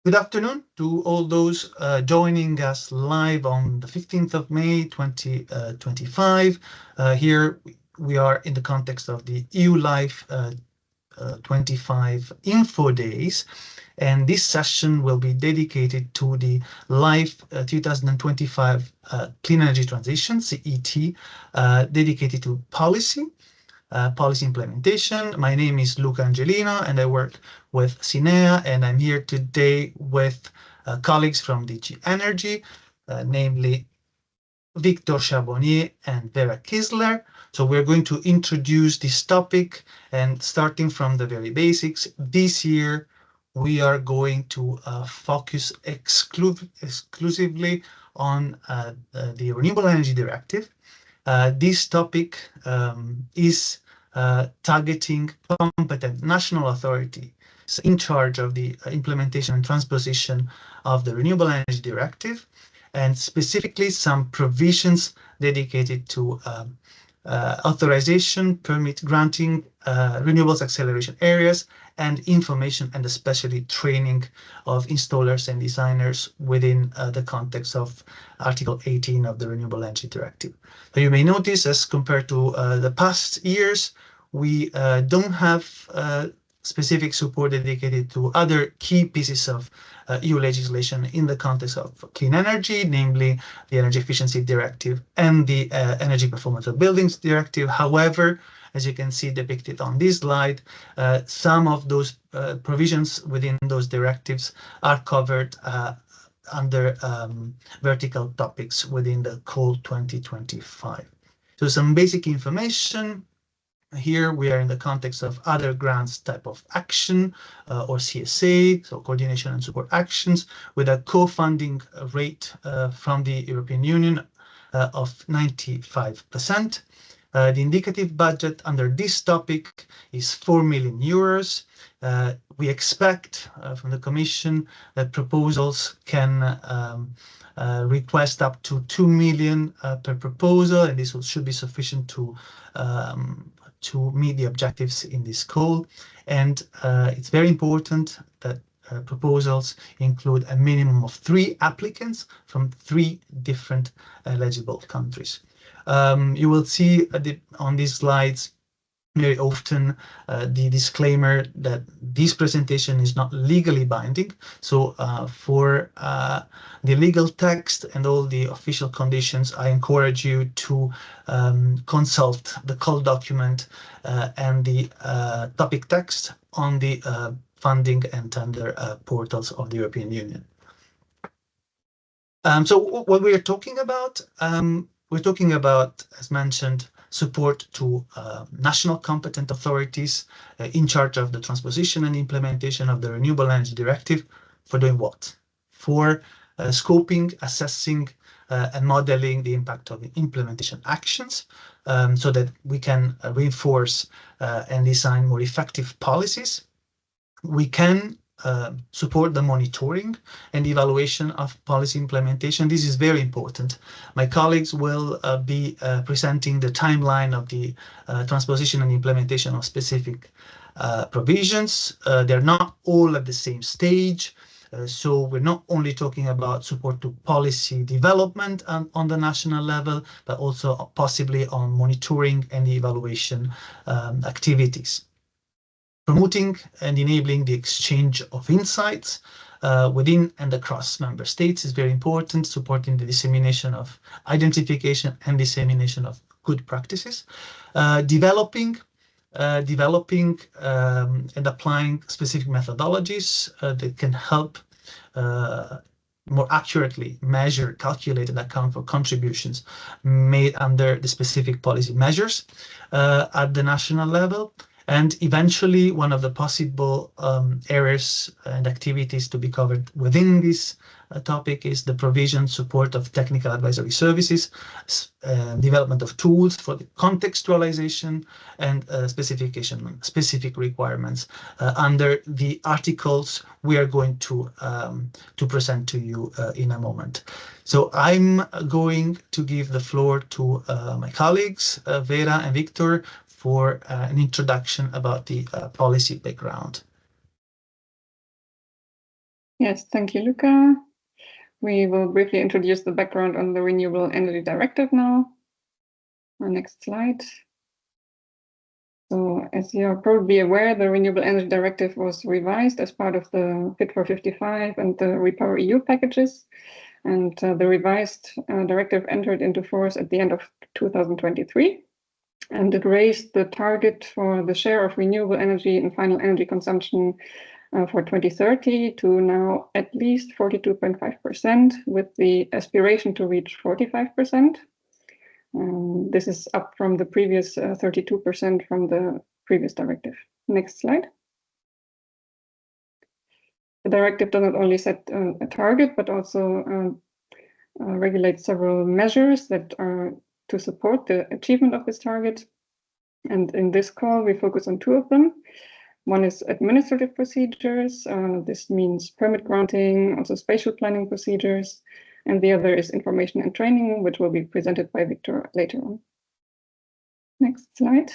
Good afternoon to all those joining us live on the 15th of May 2025. Here we are in the context of the EU Life 25 Info Days, and this session will be dedicated to the LIFE 2025 Clean Energy Transition, CET, dedicated to policy implementation. My name is Luca Angelino and I work with CINEA, and I'm here today with colleagues from DG Energy, namely Victor Charbonnier and Vera Kisler. So we're going to introduce this topic, and starting from the very basics, this year we are going to focus exclusively on the Renewable Energy Directive. This topic is targeting competent national authority in charge of the implementation and transposition of the Renewable Energy Directive, and specifically some provisions dedicated to authorization, permit granting, renewables acceleration areas, and information and especially training of installers and designers within the context of Article 18 of the Renewable Energy Directive. So you may notice, as compared to the past years, we don't have specific support dedicated to other key pieces of EU legislation in the context of clean energy, namely the Energy Efficiency Directive and the Energy Performance of Buildings Directive. However, as you can see depicted on this slide, some of those provisions within those directives are covered under vertical topics within the Call 2025. So some basic information. Here we are in the context of other grants type of action or CSA, so coordination and support actions, with a co-funding rate from the European Union of 95%. The indicative budget under this topic is 4 million euros. We expect from the Commission that proposals can request up to 2 million per proposal, and this should be sufficient to meet the objectives in this call. And it's very important that proposals include a minimum of 3 applicants from 3 different eligible countries. You will see on these slides very often the disclaimer that this presentation is not legally binding. So for the legal text and all the official conditions, I encourage you to consult the call document and the topic text on the funding and tender portals of the European Union. So what we are talking about, we're talking about, as mentioned, support to national competent authorities in charge of the transposition and implementation of the Renewable Energy Directive. For doing what? For scoping, assessing, and modeling the impact of the implementation actions, so that we can reinforce and design more effective policies. We can support the monitoring and evaluation of policy implementation. This is very important. My colleagues will be presenting the timeline of the transposition and implementation of specific provisions. They're not all at the same stage. So we're not only talking about support to policy development on the national level, but also possibly on monitoring and evaluation activities. Promoting and enabling the exchange of insights within and across member states is very important, supporting the dissemination of identification and dissemination of good practices. Developing and applying specific methodologies that can help more accurately measure, calculate, and account for contributions made under the specific policy measures at the national level. And eventually, one of the possible areas and activities to be covered within this topic is the provision, support of technical advisory services, development of tools for the contextualization and specific requirements under the articles we are going to present to you in a moment. So I'm going to give the floor to my colleagues, Vera and Victor, for an introduction about the policy background. Yes, thank you, Luca. We will briefly introduce the background on the Renewable Energy Directive now. Our next slide. So, as you're probably aware, the Renewable Energy Directive was revised as part of the Fit for 55 and the Repower EU packages. And the revised directive entered into force at the end of 2023. And it raised the target for the share of renewable energy in final energy consumption for 2030 to now at least 42.5%, with the aspiration to reach 45%. This is up from the previous 32% from the previous directive. Next slide. The directive does not only set a target, but also regulates several measures that are to support the achievement of this target. And in this call, we focus on two of them. One is administrative procedures. This means permit granting, also spatial planning procedures. And the other is information and training, which will be presented by Victor later on. Next slide.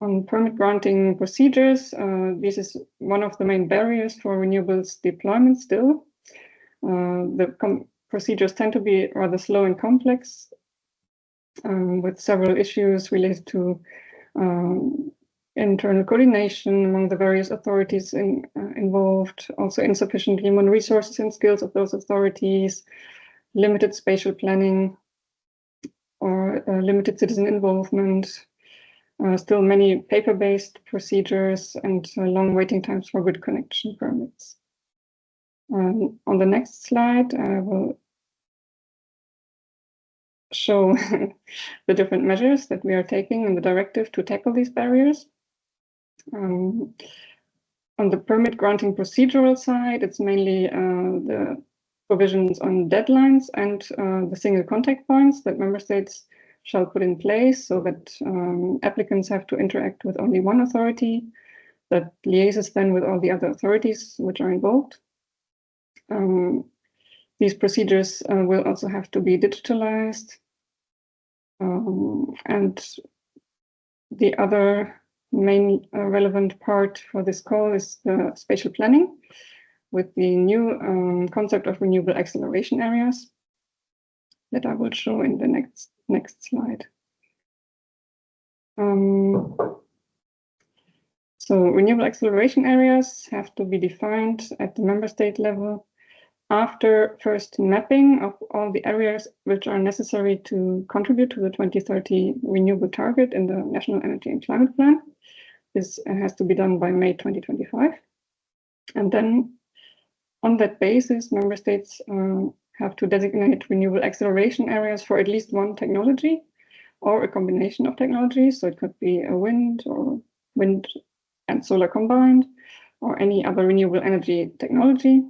On permit granting procedures, this is one of the main barriers for renewables deployment still. The procedures tend to be rather slow and complex, with several issues related to internal coordination among the various authorities involved, also insufficient human resources and skills of those authorities, limited spatial planning, or limited citizen involvement, still many paper-based procedures, and long waiting times for grid connection permits. On the next slide, I will show the different measures that we are taking in the directive to tackle these barriers. On the permit granting procedural side, it's mainly the provisions on deadlines and the single contact points that member states shall put in place, so that applicants have to interact with only one authority that liaises then with all the other authorities which are involved. These procedures will also have to be digitalized. And the other main relevant part for this call is the spatial planning, with the new concept of renewable acceleration areas that I will show in the next slide. So renewable acceleration areas have to be defined at the member state level after first mapping of all the areas which are necessary to contribute to the 2030 renewable target in the National Energy and Climate Plan. This has to be done by May 2025. And then on that basis, member states have to designate renewable acceleration areas for at least one technology or a combination of technologies. So it could be a wind or wind and solar combined, or any other renewable energy technology.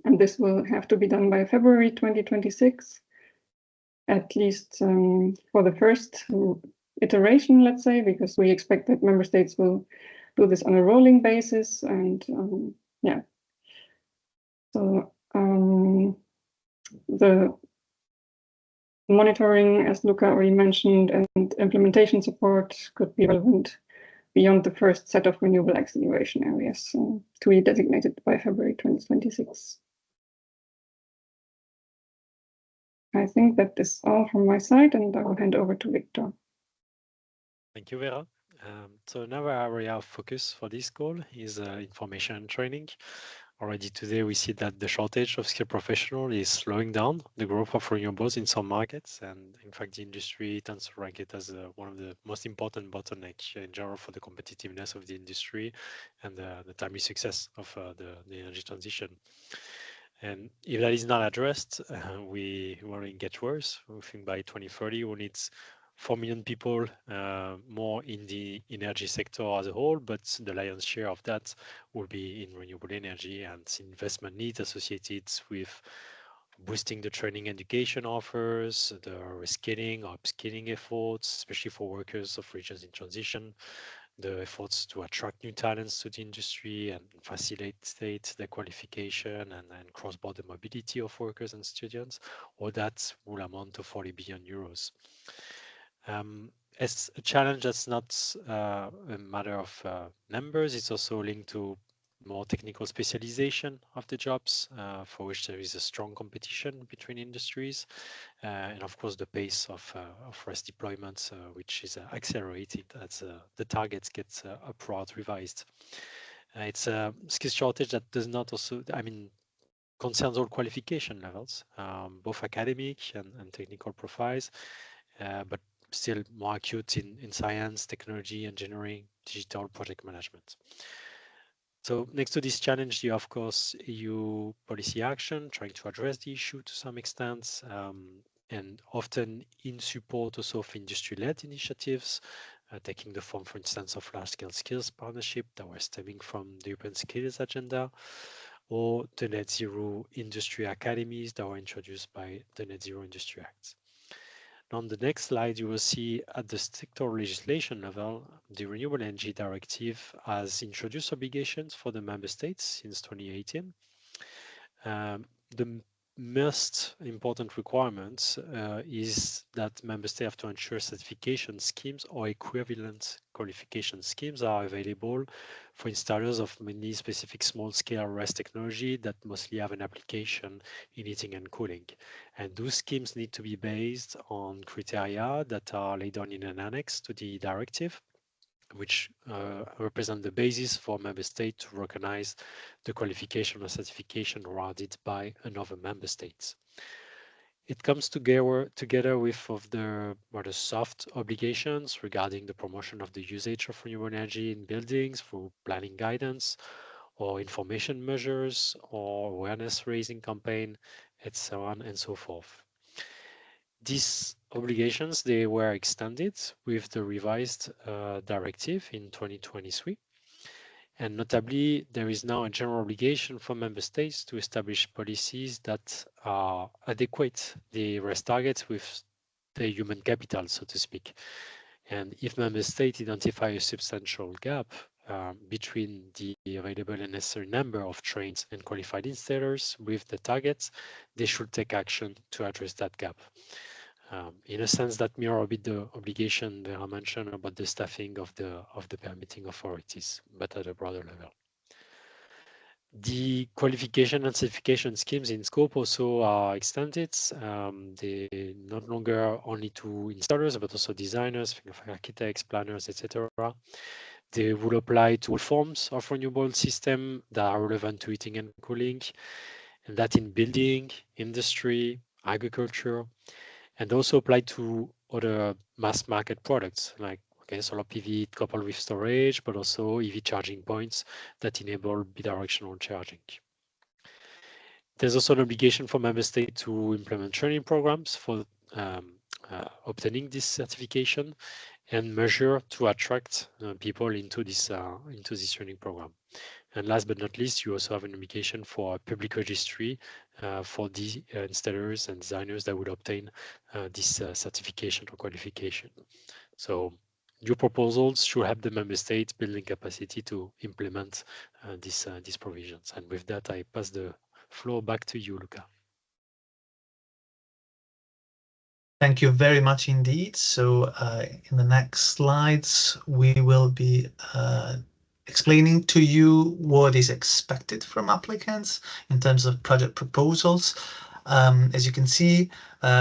And this will have to be done by February 2026, at least for the first iteration, let's say, because we expect that member states will do this on a rolling basis. And yeah, so the monitoring, as Luca already mentioned, and implementation support could be relevant beyond the first set of renewable acceleration areas to be designated by February 2026. I think that is all from my side, and I will hand over to Victor. Thank you, Vera. So another area of focus for this call is information and training. Already today, we see that the shortage of skilled professionals is slowing down the growth of renewables in some markets. And in fact, the industry tends to rank it as one of the most important bottlenecks in general for the competitiveness of the industry and the timely success of the energy transition. And if that is not addressed, we will get worse. We think by 2030, we need 4 million people more in the energy sector as a whole, but the lion's share of that will be in renewable energy, and investment needs associated with boosting the training education offers, the reskilling or upskilling efforts, especially for workers of regions in transition, the efforts to attract new talents to the industry and facilitate the qualification and cross-border mobility of workers and students. All that will amount to 40 billion euros. It's a challenge that's not a matter of numbers. It's also linked to more technical specialization of the jobs, for which there is a strong competition between industries, and of course the pace of RES deployments, which is accelerated as the targets get upward revised. It's a skill shortage that does not also, concerns all qualification levels, both academic and technical profiles, but still more acute in science, technology, engineering, digital, project management. So next to this challenge, you of course EU policy action, trying to address the issue to some extent, and often in support also of industry-led initiatives, taking the form, for instance, of large-scale skills partnership that were stemming from the European Skills Agenda, or the Net Zero Industry Academies that were introduced by the Net Zero Industry Act. On the next slide, you will see at the sector legislation level, the Renewable Energy Directive has introduced obligations for the member states since 2018. The most important requirement is that member states have to ensure certification schemes or equivalent qualification schemes are available for installers of many specific small-scale RES technology that mostly have an application in heating and cooling. And those schemes need to be based on criteria that are laid down in an annex to the directive, which represent the basis for member state to recognize the qualification or certification awarded by another member state. It comes together with of the rather soft obligations regarding the promotion of the usage of renewable energy in buildings through planning guidance or information measures or awareness raising campaign, and so on and so forth. These obligations, they were extended with the revised directive in 2023. And notably, there is now a general obligation for member states to establish policies that are adequate the RES targets with the human capital, so to speak. And if member states identify a substantial gap between the available and necessary number of trained and qualified installers with the targets, they should take action to address that gap. In a sense, that mirror a bit the obligation that I mentioned about the staffing of the permitting authorities, but at a broader level. The qualification and certification schemes in scope also are extended. They not longer only to installers, but also designers, architects, planners, etc. They will apply to all forms of renewable system that are relevant to heating and cooling, and that in building, industry, agriculture, and also apply to other mass market products like solar PV coupled with storage, but also EV charging points that enable bidirectional charging. There's also an obligation for member states to implement training programs for obtaining this certification and measure to attract people into this training program. And last but not least, you also have an obligation for a public registry for the installers and designers that would obtain this certification or qualification. So new proposals should help the member states building capacity to implement these provisions. And with that, I pass the floor back to you, Luca. Thank you very much indeed. So in the next slides, we will be explaining to you what is expected from applicants in terms of project proposals. As you can see,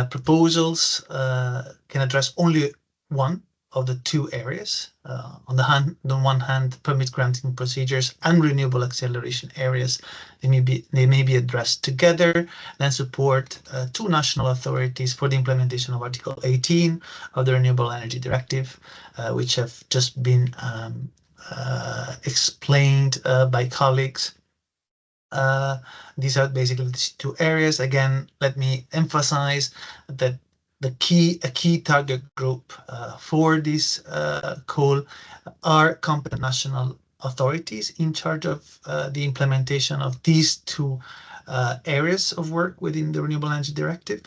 proposals can address only one of the two areas. On the one hand, permit granting procedures and renewable acceleration areas, they may be addressed together, then support two national authorities for the implementation of Article 18 of the Renewable Energy Directive, which have just been explained by colleagues. These are basically the two areas. Again, let me emphasize that a key target group for this call are competent national authorities in charge of the implementation of these two areas of work within the Renewable Energy Directive.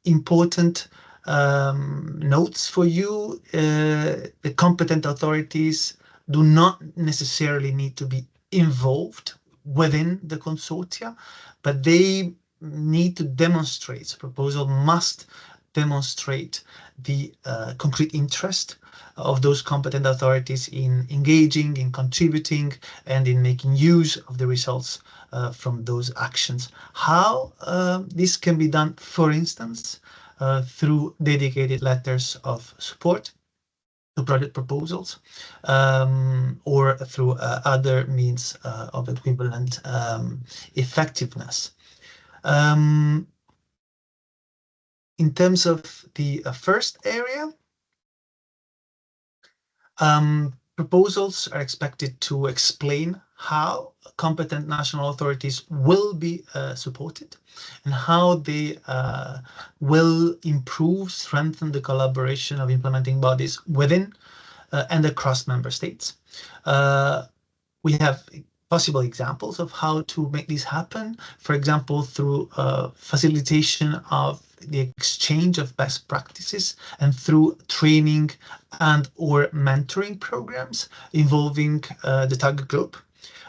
Important notes for you: the competent authorities do not necessarily need to be involved within the consortia, but they need to demonstrate, the proposal must demonstrate the concrete interest of those competent authorities in engaging, in contributing, and in making use of the results from those actions. How this can be done, for instance, through dedicated letters of support to project proposals, or through other means of equivalent effectiveness. In terms of the first area, proposals are expected to explain how competent national authorities will be supported and how they will improve, strengthen the collaboration of implementing bodies within and across member states. We have possible examples of how to make this happen, for example, through facilitation of the exchange of best practices and through training and or mentoring programs involving the target group.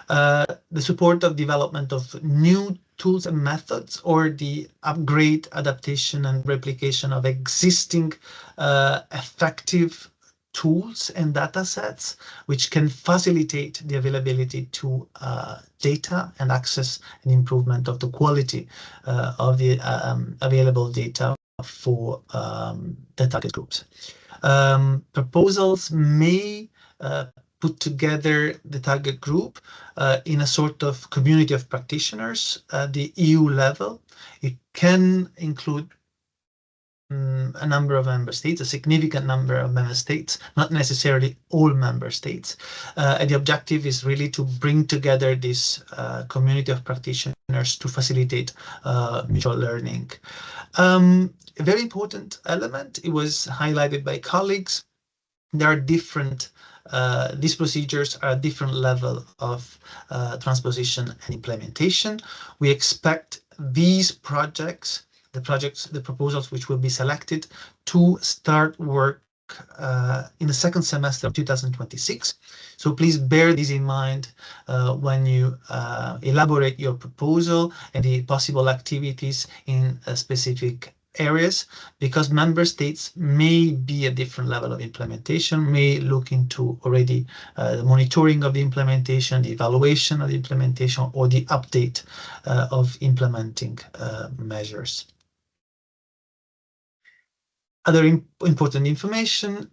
The support of development of new tools and methods, or the upgrade, adaptation and replication of existing effective tools and data sets, which can facilitate the availability to data and access and improvement of the quality of the available data for the target groups. Proposals may put together the target group in a sort of community of practitioners at the EU level. It can include a number of member states, a significant number of member states, not necessarily all member states. And the objective is really to bring together this community of practitioners to facilitate mutual learning. A very important element, it was highlighted by colleagues, there are different, these procedures are a different level of transposition and implementation. We expect these projects, the proposals which will be selected, to start work in the second semester of 2026. So please bear this in mind when you elaborate your proposal and the possible activities in specific areas, because member states may be a different level of implementation, may look into already the monitoring of the implementation, the evaluation of the implementation, or the update of implementing measures. Other important information,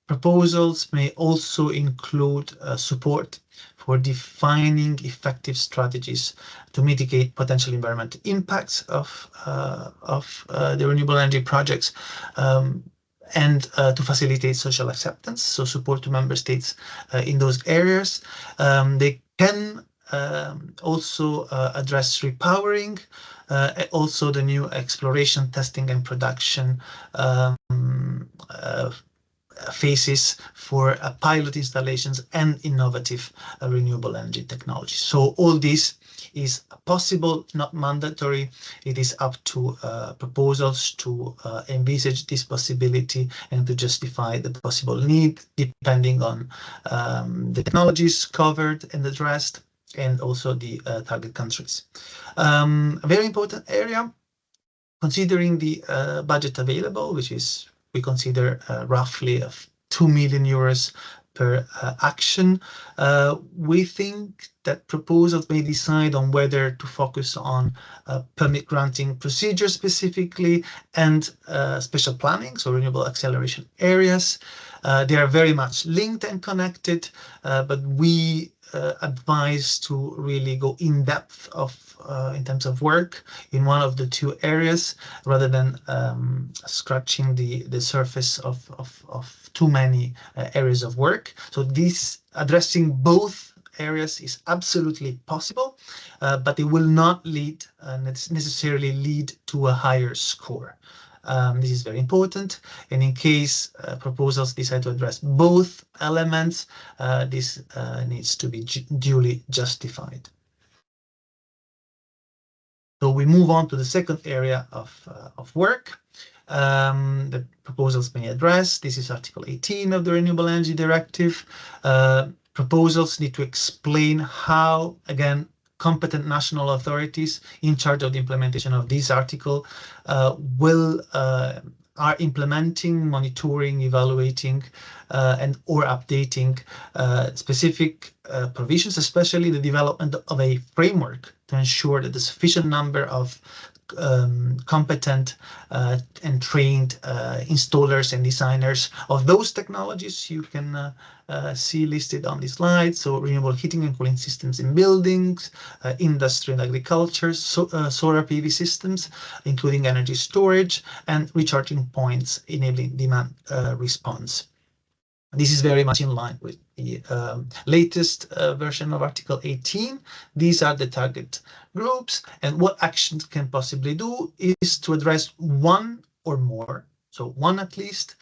proposals may also include support for defining effective strategies to mitigate potential environmental impacts of the renewable energy projects, and to facilitate social acceptance, so support to member states in those areas. They can also address repowering, also the new exploration, testing and production phases for pilot installations and innovative renewable energy technology. So all this is possible, not mandatory. It is up to proposals to envisage this possibility and to justify the possible need, depending on the technologies covered and addressed, and also the target countries. A very important area, considering the budget available, which is, we consider roughly €2 million per action, we think that proposals may decide on whether to focus on permit granting procedures specifically and special planning, so renewable acceleration areas. They are very much linked and connected, but we advise to really go in depth in terms of work in one of the two areas, rather than scratching the surface of too many areas of work. So this addressing both areas is absolutely possible, but it will not necessarily lead to a higher score. This is very important, and in case proposals decide to address both elements, this needs to be duly justified. So we move on to the second area of work that proposals may address. This is Article 18 of the Renewable Energy Directive. Proposals need to explain how, again, competent national authorities in charge of the implementation of this article are implementing, monitoring, evaluating, and or updating specific provisions, especially the development of a framework to ensure that the sufficient number of competent and trained installers and designers of those technologies you can see listed on this slide. So renewable heating and cooling systems in buildings, industry and agriculture, solar PV systems, including energy storage, and recharging points enabling demand response. This is very much in line with the latest version of Article 18. These are the target groups, and what actions can possibly do is to address one or more. So one at least,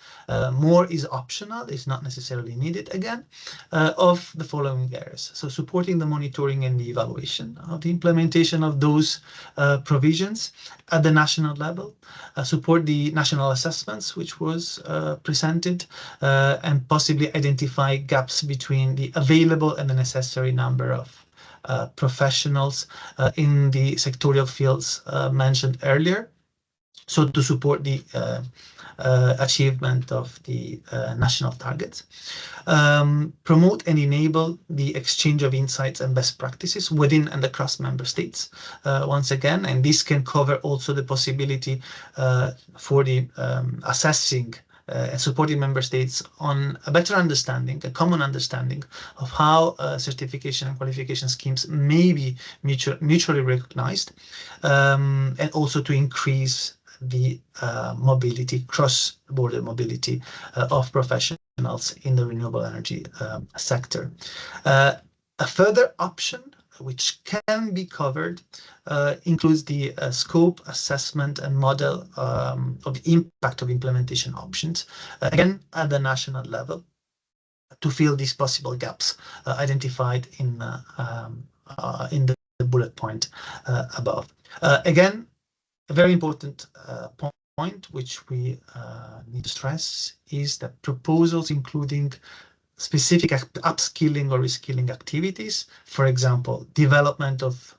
more is optional, it's not necessarily needed again, of the following areas. So supporting the monitoring and the evaluation of the implementation of those provisions at the national level, support the national assessments, which was presented, and possibly identify gaps between the available and the necessary number of professionals in the sectorial fields mentioned earlier. So to support the achievement of the national targets, promote and enable the exchange of insights and best practices within and across member states. Once again, and this can cover also the possibility for the assessing and supporting member states on a better understanding, a common understanding of how certification and qualification schemes may be mutually recognized, and also to increase the mobility, cross-border mobility of professionals in the renewable energy sector. A further option which can be covered includes the scope, assessment and model of the impact of implementation options, again at the national level, to fill these possible gaps identified in the bullet point above. Again, a very important point which we need to stress is that proposals including specific upskilling or reskilling activities, for example, development of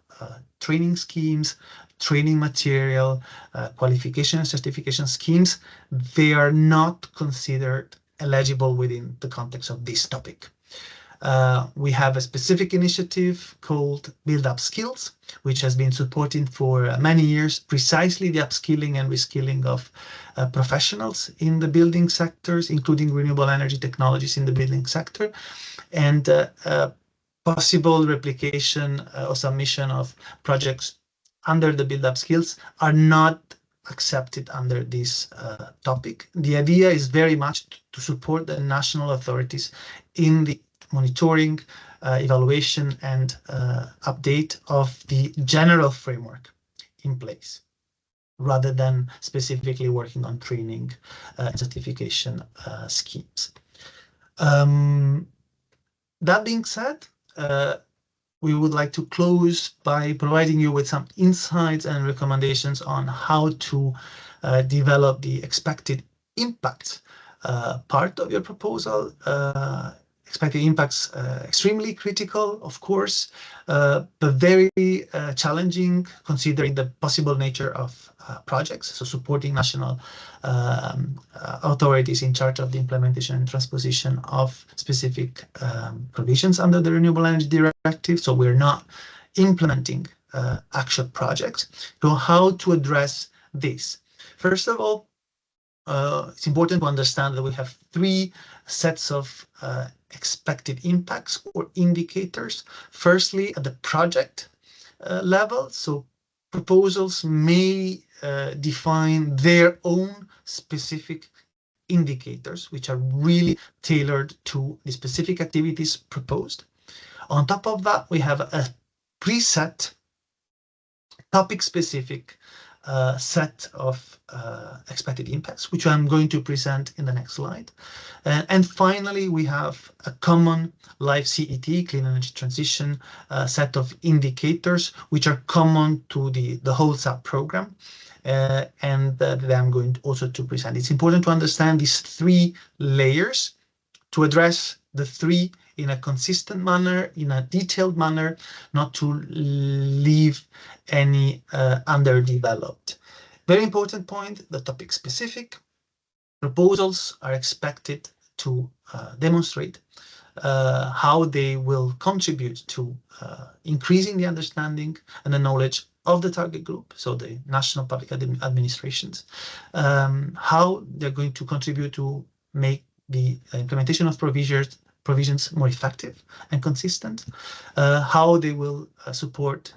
training schemes, training material, qualification and certification schemes, they are not considered eligible within the context of this topic. We have a specific initiative called Build Up Skills, which has been supporting for many years precisely the upskilling and reskilling of professionals in the building sectors, including renewable energy technologies in the building sector, and possible replication or submission of projects under the Build Up Skills are not accepted under this topic. The idea is very much to support the national authorities in the monitoring, evaluation and update of the general framework in place, rather than specifically working on training and certification schemes. That being said, we would like to close by providing you with some insights and recommendations on how to develop the expected impact part of your proposal. Expected impacts extremely critical, of course, but very challenging considering the possible nature of projects. So supporting national authorities in charge of the implementation and transposition of specific provisions under the Renewable Energy Directive. So we're not implementing actual projects. So how to address this? First of all, it's important to understand that we have three sets of expected impacts or indicators. Firstly, at the project level, so proposals may define their own specific indicators, which are really tailored to the specific activities proposed. On top of that, we have a preset topic-specific set of expected impacts, which I'm going to present in the next slide. And finally, we have a common LIFE-CET, Clean Energy Transition, set of indicators, which are common to the whole SAP program, and that I'm going also to present. It's important to understand these three layers to address the three in a consistent manner, in a detailed manner, not to leave any underdeveloped. Very important point, the topic specific. Proposals are expected to demonstrate how they will contribute to increasing the understanding and the knowledge of the target group, so the national public administrations, how they're going to contribute to make the implementation of provisions more effective and consistent, how they will support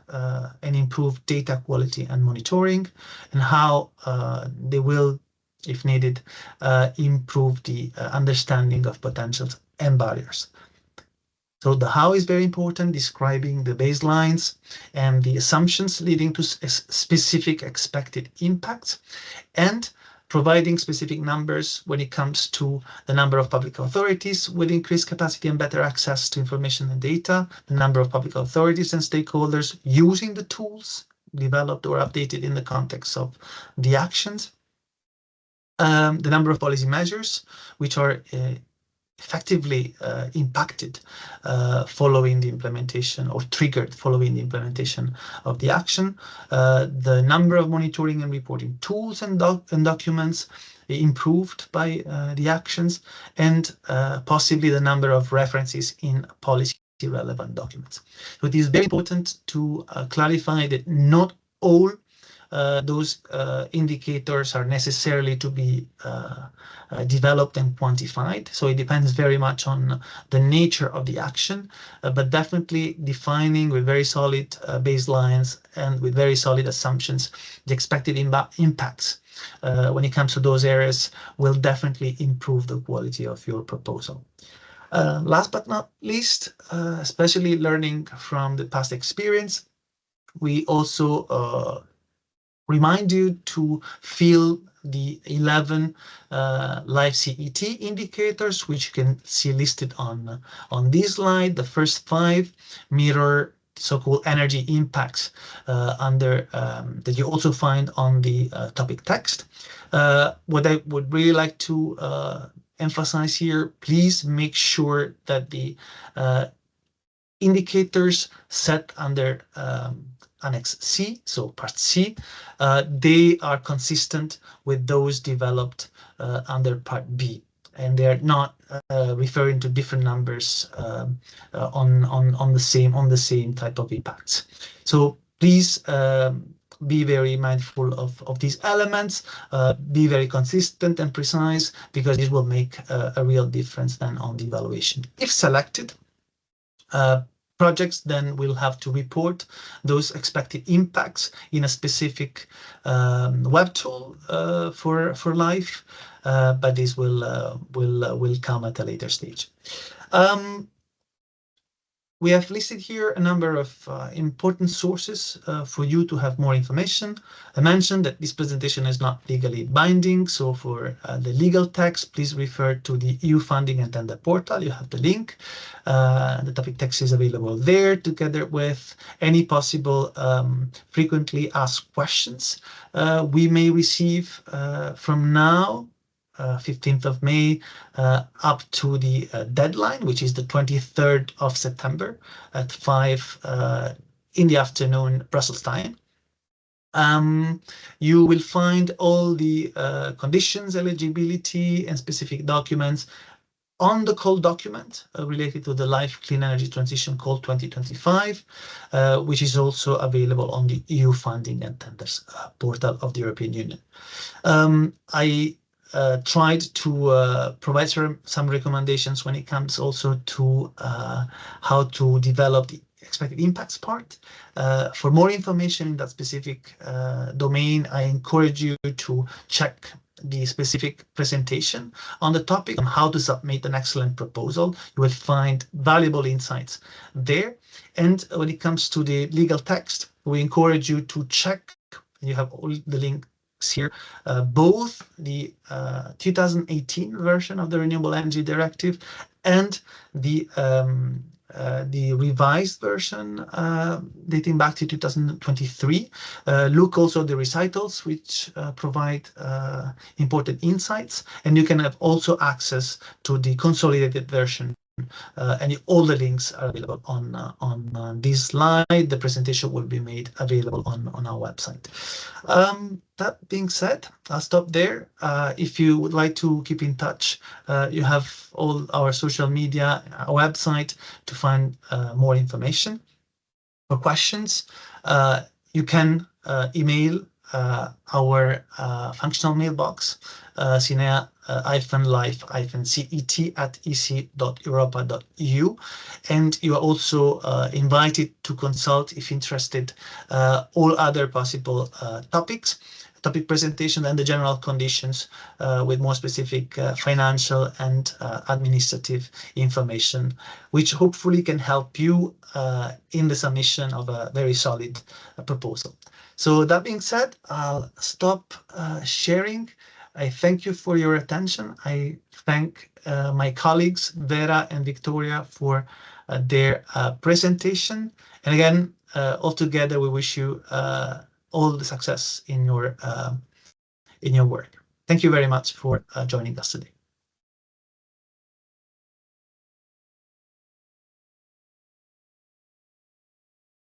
and improve data quality and monitoring, and how they will, if needed, improve the understanding of potentials and barriers. So the how is very important, describing the baselines and the assumptions leading to specific expected impacts, and providing specific numbers when it comes to the number of public authorities with increased capacity and better access to information and data, the number of public authorities and stakeholders using the tools developed or updated in the context of the actions, the number of policy measures which are effectively impacted following the implementation or triggered following the implementation of the action, the number of monitoring and reporting tools and documents improved by the actions, and possibly the number of references in policy relevant documents. So it is very important to clarify that not all those indicators are necessarily to be developed and quantified. So it depends very much on the nature of the action, but definitely defining with very solid baselines and with very solid assumptions the expected impacts when it comes to those areas will definitely improve the quality of your proposal. Last but not least, especially learning from the past experience, we also remind you to fill the 11 LIFE-CET indicators, which you can see listed on this slide. The first 5 mirror so-called energy impacts that you also find on the topic text. What I would really like to emphasize here, please make sure that the indicators set under Annex C, so Part C, they are consistent with those developed under Part B, and they are not referring to different numbers on the same type of impacts. So please be very mindful of these elements, be very consistent and precise, because this will make a real difference then on the evaluation. If selected, projects then will have to report those expected impacts in a specific web tool for LIFE, but this will come at a later stage. We have listed here a number of important sources for you to have more information. I mentioned that this presentation is not legally binding, so for the legal text, please refer to the EU funding and tender portal. You have the link. The topic text is available there, together with any possible frequently asked questions we may receive from now, 15th of May, up to the deadline, which is the 23rd of September at 5 in the afternoon, Brussels time. You will find all the conditions, eligibility, and specific documents on the call document related to the LIFE Clean Energy Transition Call 2025, which is also available on the EU funding and tenders portal of the European Union. I tried to provide some recommendations when it comes also to how to develop the expected impacts part. For more information in that specific domain, I encourage you to check the specific presentation on the topic on how to submit an excellent proposal. You will find valuable insights there. And when it comes to the legal text, we encourage you to check, you have all the links here, both the 2018 version of the Renewable Energy Directive and the revised version dating back to 2023. Look also at the recitals, which provide important insights, and you can have also access to the consolidated version and all the links are available on this slide. The presentation will be made available on our website. That being said, I'll stop there. If you would like to keep in touch, you have all our social media, our website to find more information. For questions, you can email our functional mailbox, cinea-life-cet@ec.europa.eu, and you are also invited to consult, if interested, all other possible topic presentation and the general conditions with more specific financial and administrative information, which hopefully can help you in the submission of a very solid proposal. So that being said, I'll stop sharing. I thank you for your attention. I thank my colleagues, Vera and Victoria, for their presentation. And again, altogether, we wish you all the success in your work. Thank you very much for joining us today.